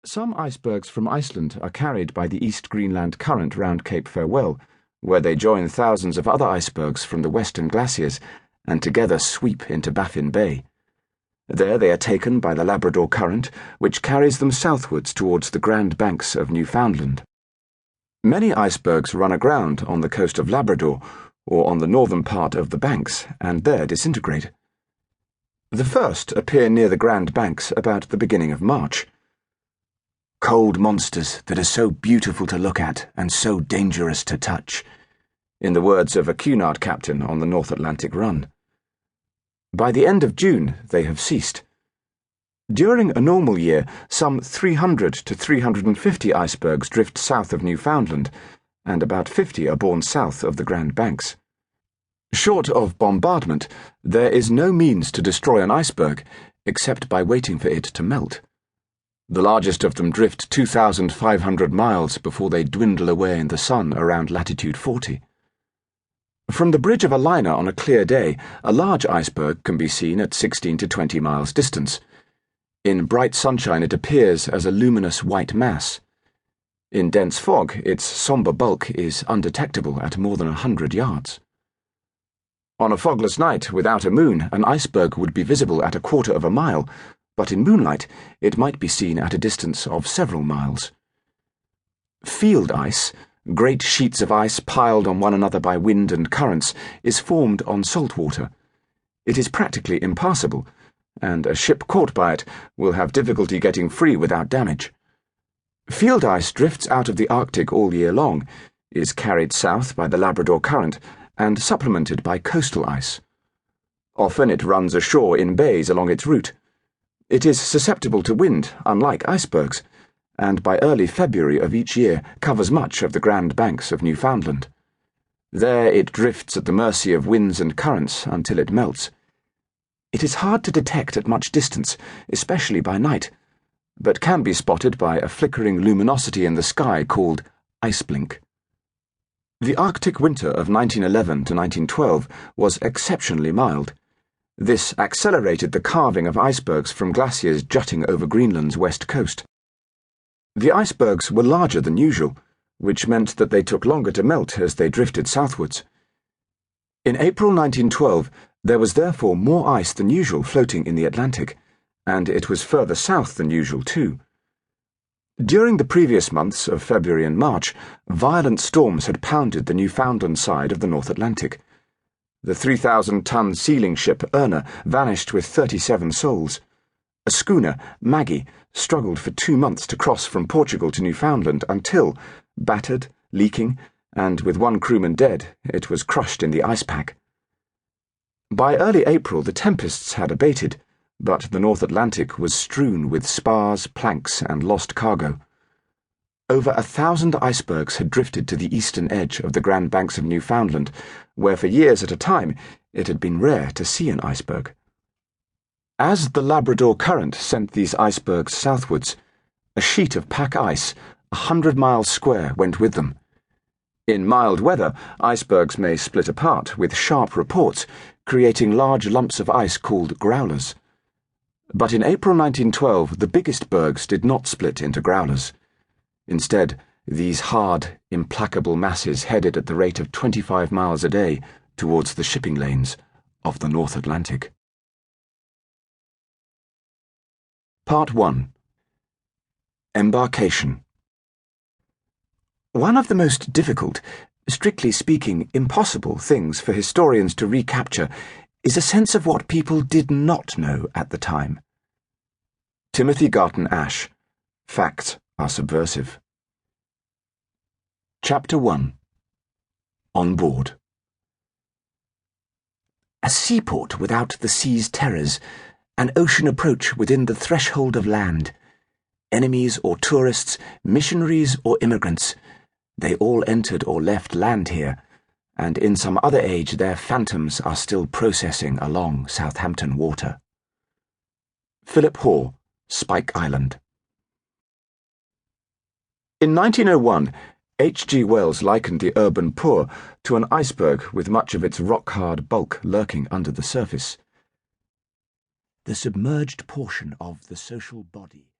Some icebergs from Iceland are carried by the East Greenland current round Cape Farewell, where they join thousands of other icebergs from the western glaciers and together sweep into Baffin Bay. There they are taken by the Labrador current, which carries them southwards towards the Grand Banks of Newfoundland. Many icebergs run aground on the coast of Labrador or on the northern part of the Banks and there disintegrate. The first appear near the Grand Banks about the beginning of March. Cold monsters that are so beautiful to look at and so dangerous to touch, in the words of a Cunard captain on the North Atlantic run. By the end of June, they have ceased. During a normal year, some 300 to 350 icebergs drift south of Newfoundland, and about 50 are borne south of the Grand Banks. Short of bombardment, there is no means to destroy an iceberg except by waiting for it to melt. The largest of them drift 2,500 miles before they dwindle away in the sun around latitude 40. From the bridge of a liner on a clear day, a large iceberg can be seen at 16 to 20 miles distance. In bright sunshine it appears as a luminous white mass. In dense fog, its sombre bulk is undetectable at more than 100 yards. On a fogless night without a moon, an iceberg would be visible at a quarter of a mile, but in moonlight it might be seen at a distance of several miles. Field ice, great sheets of ice piled on one another by wind and currents, is formed on salt water. It is practically impassable, and a ship caught by it will have difficulty getting free without damage. Field ice drifts out of the Arctic all year long, is carried south by the Labrador current, and supplemented by coastal ice. Often it runs ashore in bays along its route. It is susceptible to wind, unlike icebergs, and by early February of each year covers much of the Grand Banks of Newfoundland. There it drifts at the mercy of winds and currents until it melts. It is hard to detect at much distance, especially by night, but can be spotted by a flickering luminosity in the sky called ice blink. The Arctic winter of 1911 to 1912 was exceptionally mild. This accelerated the carving of icebergs from glaciers jutting over Greenland's west coast. The icebergs were larger than usual, which meant that they took longer to melt as they drifted southwards. In April 1912, there was therefore more ice than usual floating in the Atlantic, and it was further south than usual too. During the previous months of February and March, violent storms had pounded the Newfoundland side of the North Atlantic. The 3,000-ton sealing ship Erna vanished with 37 souls. A schooner, Maggie, struggled for 2 months to cross from Portugal to Newfoundland until, battered, leaking, and with one crewman dead, it was crushed in the ice pack. By early April the tempests had abated, but the North Atlantic was strewn with spars, planks, and lost cargo. Over 1,000 icebergs had drifted to the eastern edge of the Grand Banks of Newfoundland, where for years at a time it had been rare to see an iceberg. As the Labrador current sent these icebergs southwards, a sheet of pack ice, 100 miles square, went with them. In mild weather, icebergs may split apart with sharp reports, creating large lumps of ice called growlers. But in April 1912, the biggest bergs did not split into growlers. Instead, these hard, implacable masses headed at the rate of 25 miles a day towards the shipping lanes of the North Atlantic. Part 1. Embarkation. One of the most difficult, strictly speaking impossible things for historians to recapture is a sense of what people did not know at the time. Timothy Garton Ash. Facts are subversive. Chapter 1. On board. A seaport without the sea's terrors, an ocean approach within the threshold of land. Enemies or tourists, missionaries or immigrants, they all entered or left land here, and in some other age their phantoms are still processing along Southampton water. Philip Hoare, Spike Island. In 1901, H.G. Wells likened the urban poor to an iceberg with much of its rock-hard bulk lurking under the surface. The submerged portion of the social body.